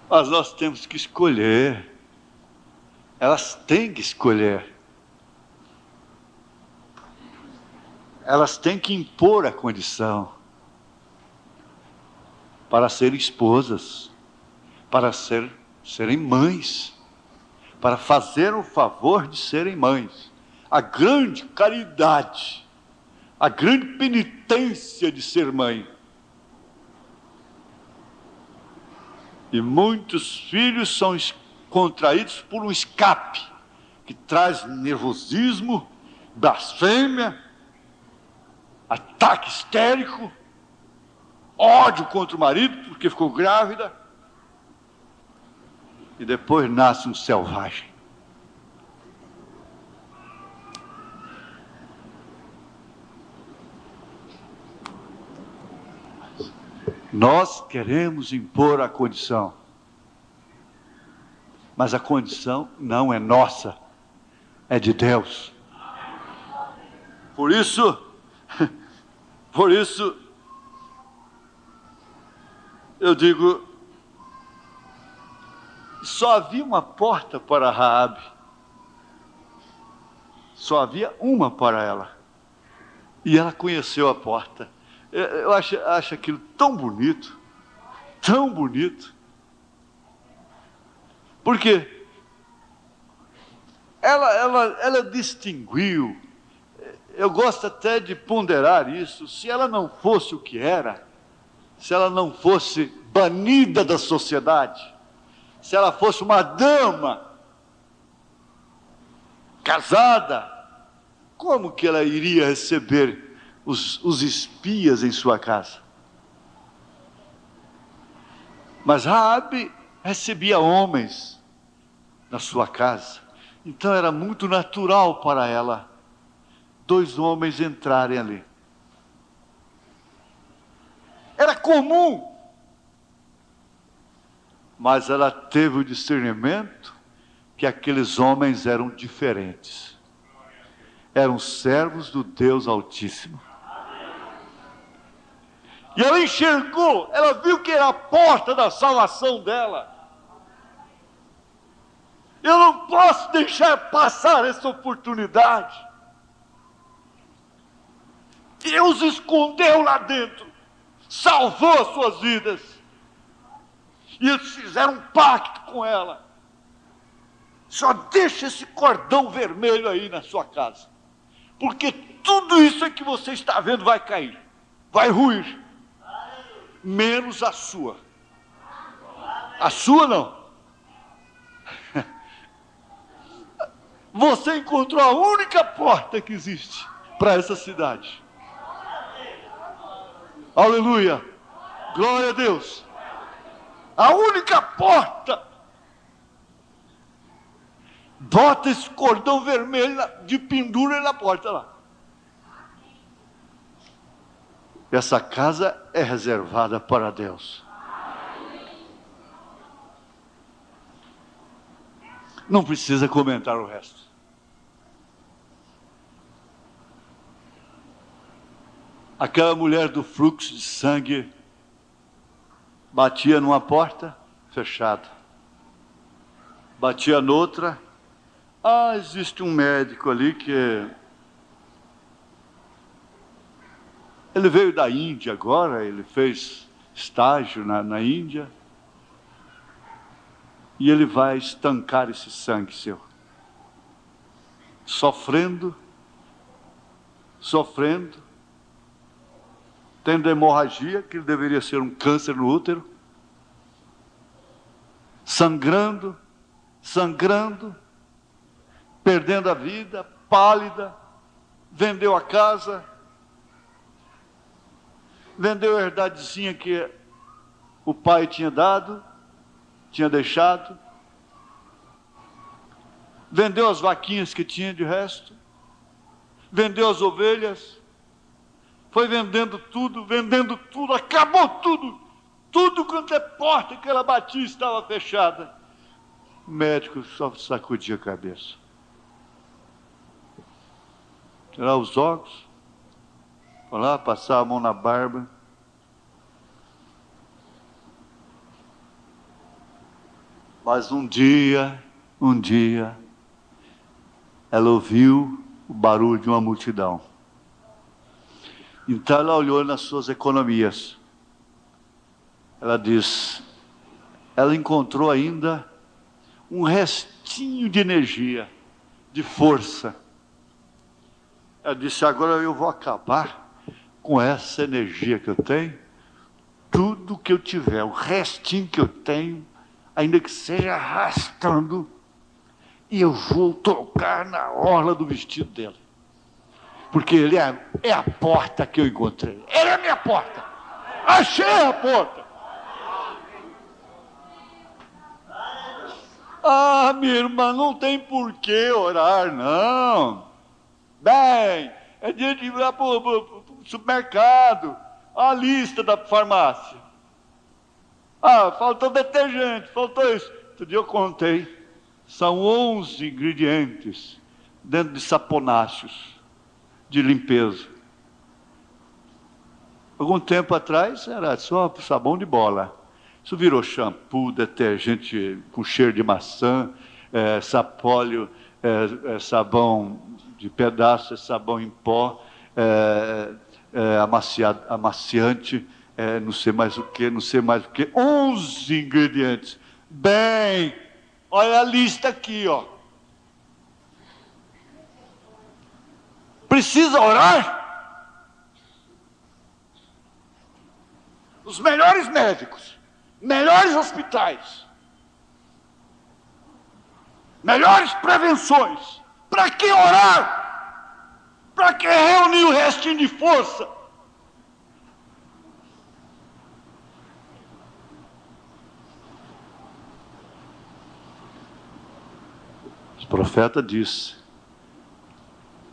Mas nós temos que escolher, elas têm que escolher, elas têm que impor a condição. para serem esposas, para serem mães, para fazer o favor de serem mães. A grande caridade, a grande penitência de ser mãe. E muitos filhos são contraídos por um escape, que traz nervosismo, blasfêmia, ataque histérico, ódio contra o marido porque ficou grávida, e depois nasce um selvagem. Nós queremos impor a condição, mas a condição não é nossa, é de Deus. Por isso, eu digo, só havia uma porta para Raabe, só havia uma para ela, e ela conheceu a porta. Eu acho aquilo tão bonito, porque ela distinguiu. Eu gosto até de ponderar isso. Se ela não fosse o que era, se ela não fosse banida da sociedade, se ela fosse uma dama casada, como que ela iria receber os espias em sua casa? Mas Raabe recebia homens na sua casa, então era muito natural para ela 2 homens entrarem ali. Era comum, mas ela teve o discernimento que aqueles homens eram diferentes, eram servos do Deus Altíssimo. E ela enxergou, ela viu que era a porta da salvação dela. Eu não posso deixar passar essa oportunidade. Deus escondeu lá dentro, salvou as suas vidas. E eles fizeram um pacto com ela. Só deixa esse cordão vermelho aí na sua casa, porque tudo isso que você está vendo vai cair, vai ruir. Menos a sua. A sua não. Você encontrou a única porta que existe para essa cidade. Aleluia. Glória a Deus. A única porta. Bota esse cordão vermelho de pendura na porta lá. Essa casa é reservada para Deus. Não precisa comentar o resto. Aquela mulher do fluxo de sangue batia numa porta fechada, batia noutra. Existe um médico ali que ele veio da Índia agora, ele fez estágio na Índia, e ele vai estancar esse sangue seu. Sofrendo, tendo hemorragia, que deveria ser um câncer no útero, sangrando, perdendo a vida, pálida, vendeu a casa, vendeu a herdadezinha que o pai tinha deixado, vendeu as vaquinhas que tinha de resto, vendeu as ovelhas, foi vendendo tudo, acabou tudo quanto é porta que ela batia estava fechada. O médico só sacudia a cabeça, tirava os óculos, lá, passava a mão na barba. Mas um dia, ela ouviu o barulho de uma multidão. Então ela olhou nas suas economias. Ela diz, ela encontrou ainda um restinho de energia, de força. Ela disse, agora eu vou acabar com essa energia que eu tenho, tudo que eu tiver, o restinho que eu tenho, ainda que seja arrastando, e eu vou tocar na orla do vestido dela. Porque ele é a porta que eu encontrei. Ele é a minha porta. Achei a porta. Ah, minha irmã, não tem por que orar, não. Bem, é dia de ir para o supermercado, a lista da farmácia. Ah, faltou detergente, faltou isso. Outro dia eu contei. São 11 ingredientes dentro de saponáceos de limpeza. Algum tempo atrás era só sabão de bola. Isso virou shampoo, detergente com cheiro de maçã, sapólio, sabão de pedaço, sabão em pó, amaciante, não sei mais o que, 11 ingredientes. Bem, olha a lista aqui, ó. Precisa orar? Os melhores médicos, melhores hospitais, melhores prevenções. Para que orar? Para que reunir o restinho de força? O profeta disse,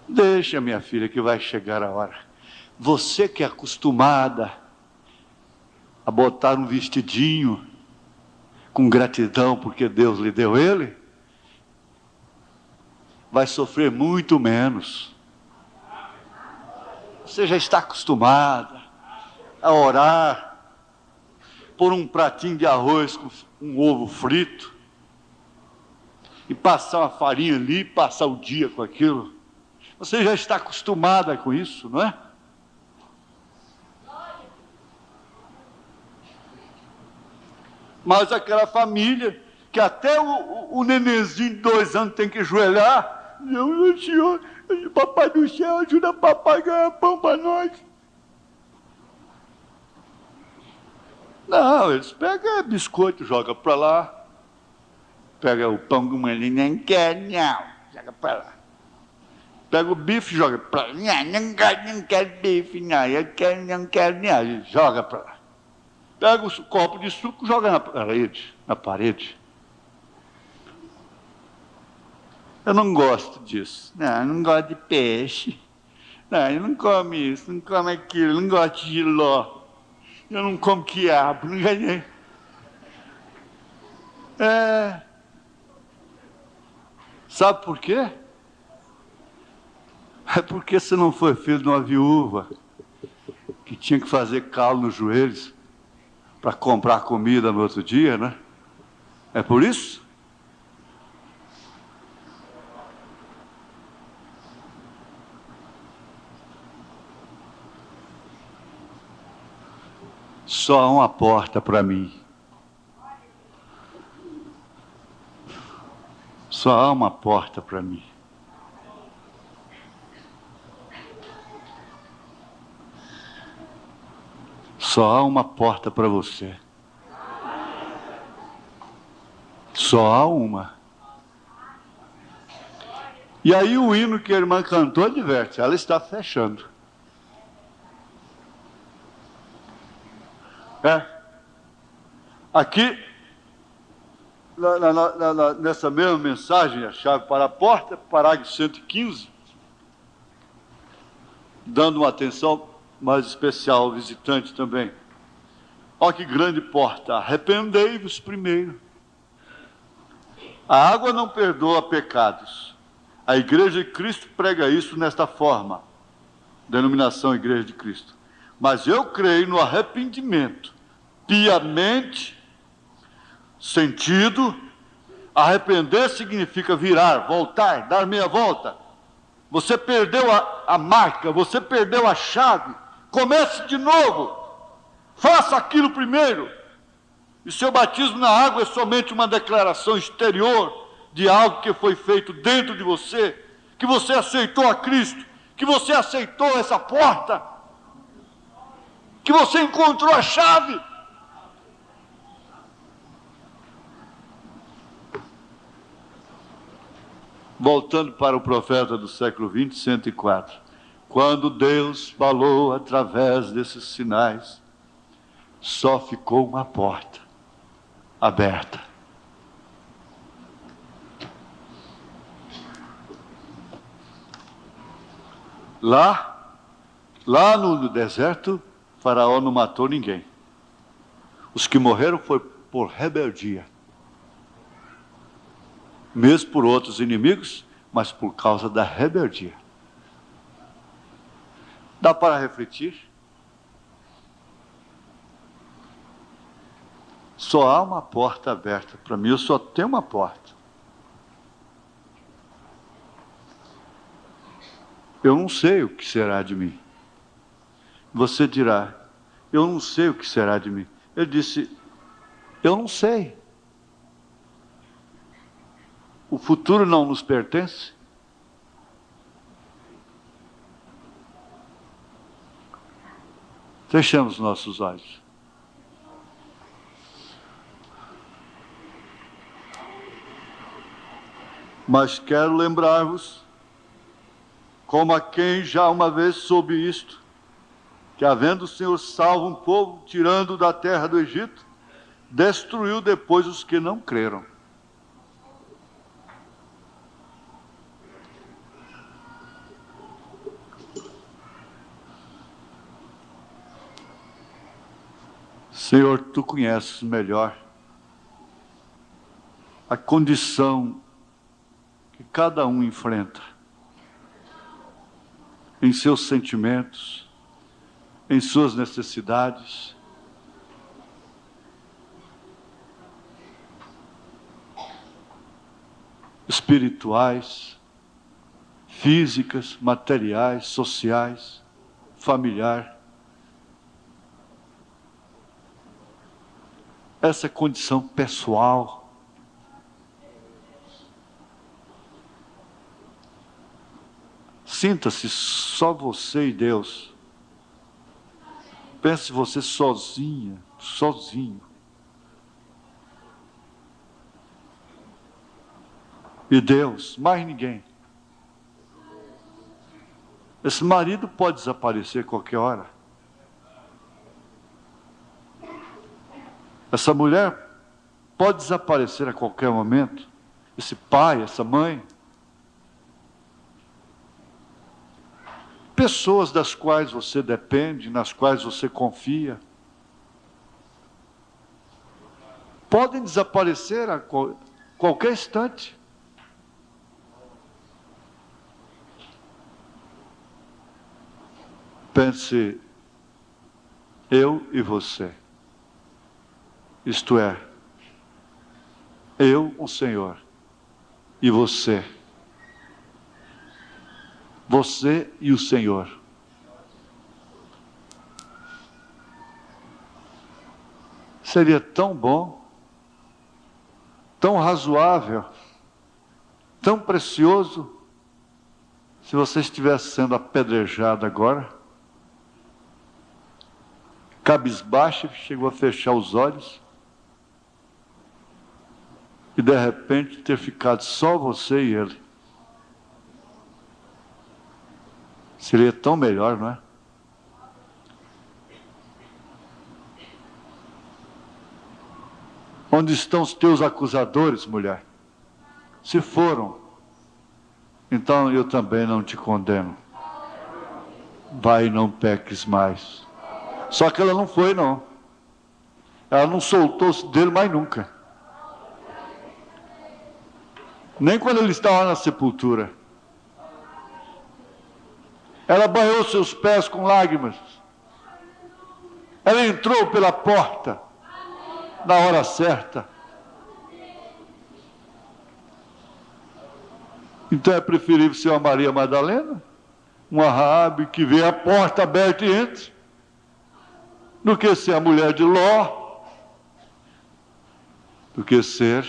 deixa minha filha que vai chegar a hora. Você que é acostumada a botar um vestidinho com gratidão porque Deus lhe deu ele, vai sofrer muito menos. Você já está acostumada a orar por um pratinho de arroz com um ovo frito e passar uma farinha ali, passar o dia com aquilo. Você já está acostumada com isso, não é? Mas aquela família que até o nenenzinho de 2 anos tem que ajoelhar. Não, senhor, papai do céu, ajuda papai a ganhar pão para nós. Não, eles pegam biscoito, jogam para lá. Pega o pão que ele nem quer, não, joga para lá. Pega o bife, joga para lá. Não quero bife, não, não quero, não, joga para lá. Pega o copo de suco, joga na parede. Eu não gosto disso. Não, eu não gosto de peixe. Não, eu não como isso, não como aquilo, eu não gosto de jiló. Eu não como quiabo, não ganhei. Sabe por quê? É porque você não foi filho de uma viúva que tinha que fazer calo nos joelhos para comprar comida no outro dia, né? É por isso? Só há uma porta para mim. Só há uma porta para mim. Só há uma porta para você. Só há uma. E aí o hino que a irmã cantou adverte, ela está fechando. Aqui, nessa mesma mensagem, a chave para a porta, parágrafo 115, dando uma atenção mais especial ao visitante também. Olha que grande porta, arrependei-vos primeiro. A água não perdoa pecados. A Igreja de Cristo prega isso nesta forma, denominação Igreja de Cristo. Mas eu creio no arrependimento, piamente sentido. Arrepender significa virar, voltar, dar meia volta. Você perdeu a marca, você perdeu a chave. Comece de novo. Faça aquilo primeiro. E seu batismo na água é somente uma declaração exterior de algo que foi feito dentro de você, que você aceitou a Cristo, que você aceitou essa porta, que você encontrou a chave. Voltando para o profeta do século 20, 104. Quando Deus falou através desses sinais, só ficou uma porta aberta. Lá no deserto, Faraó não matou ninguém. Os que morreram foi por rebeldia. Mesmo por outros inimigos, mas por causa da rebeldia. Dá para refletir? Só há uma porta aberta. Para mim, eu só tenho uma porta. Eu não sei o que será de mim. Você dirá, eu não sei o que será de mim. Ele disse, eu não sei. O futuro não nos pertence. Fechamos nossos olhos. Mas quero lembrar-vos, como a quem já uma vez soube isto, que havendo o Senhor salvo um povo, tirando da terra do Egito, destruiu depois os que não creram. Senhor, Tu conheces melhor a condição que cada um enfrenta em seus sentimentos, em suas necessidades. Espirituais, físicas, materiais, sociais, familiar. Essa condição pessoal. Sinta-se só você e Deus. Pense você sozinha, sozinho. E Deus, mais ninguém. Esse marido pode desaparecer a qualquer hora. Essa mulher pode desaparecer a qualquer momento. Esse pai, essa mãe. Pessoas das quais você depende, nas quais você confia, podem desaparecer a qualquer instante. Pense, eu e você. Isto é, eu, o Senhor, e você. Você e o Senhor. Seria tão bom, tão razoável, tão precioso, se você estivesse sendo apedrejado agora, cabisbaixo, chegou a fechar os olhos, e de repente ter ficado só você e ele. Seria tão melhor, não é? Onde estão os teus acusadores, mulher? Se foram, então eu também não te condeno. Vai e não peques mais. Só que ela não foi, não. Ela não soltou-se dele mais nunca. Nem quando ele estava na sepultura. Ela banhou seus pés com lágrimas. Ela entrou pela porta na hora certa. Então é preferível ser uma Maria Madalena, uma Raabe que vê a porta aberta e entra, do que ser a mulher de Ló, do que ser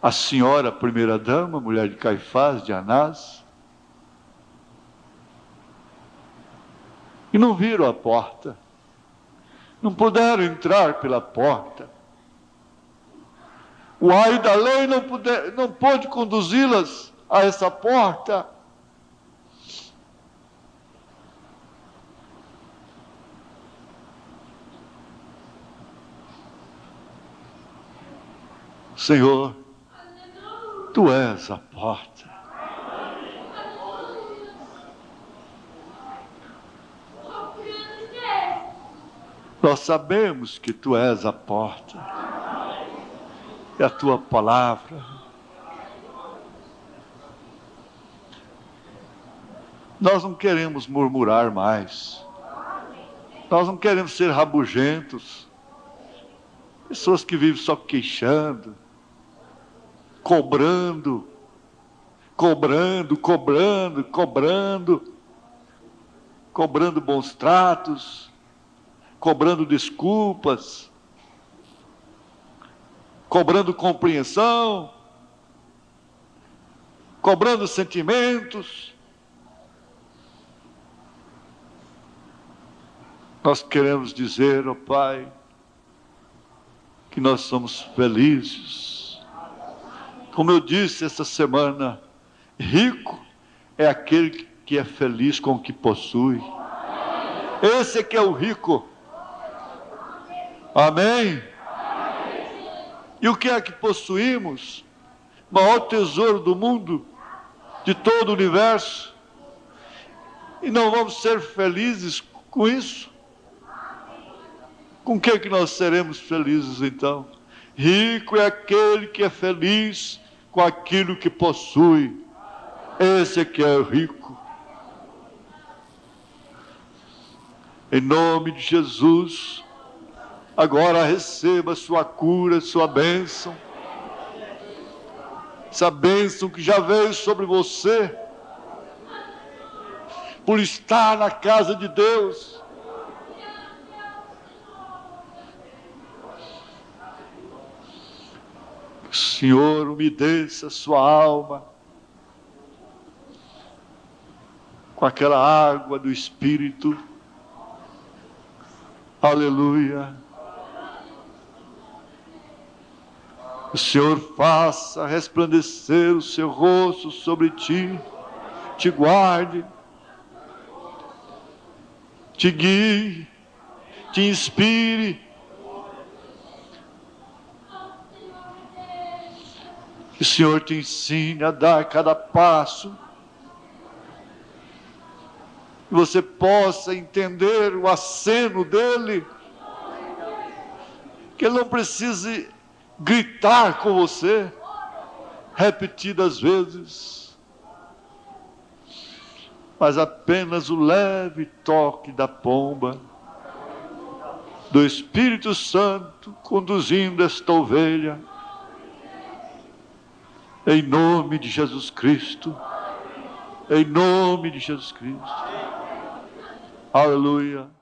a senhora primeira-dama, mulher de Caifás, de Anás. E não viram a porta, não puderam entrar pela porta. O ai da lei não pôde conduzi-las a essa porta. Senhor, Tu és a porta. Nós sabemos que Tu és a porta. É a Tua palavra. Nós não queremos murmurar mais. Nós não queremos ser rabugentos. Pessoas que vivem só queixando, cobrando bons tratos, cobrando desculpas, cobrando compreensão, cobrando sentimentos. Nós queremos dizer, ó Pai, que nós somos felizes. Como eu disse essa semana, rico é aquele que é feliz com o que possui. Esse é que é o rico. Amém? E o que é que possuímos? O maior tesouro do mundo, de todo o universo. E não vamos ser felizes com isso? Com que nós seremos felizes então? Rico é aquele que é feliz com aquilo que possui. Esse é que é rico. Em nome de Jesus, agora receba sua cura, sua bênção. Essa bênção que já veio sobre você, por estar na casa de Deus. Senhor, umedeça sua alma com aquela água do Espírito. Aleluia. O Senhor faça resplandecer o seu rosto sobre ti, te guarde, te guie, te inspire. Que o Senhor te ensine a dar cada passo. Que você possa entender o aceno dele. Que ele não precise gritar com você repetidas vezes, mas apenas o leve toque da pomba do Espírito Santo conduzindo esta ovelha. Em nome de Jesus Cristo. Em nome de Jesus Cristo. Aleluia.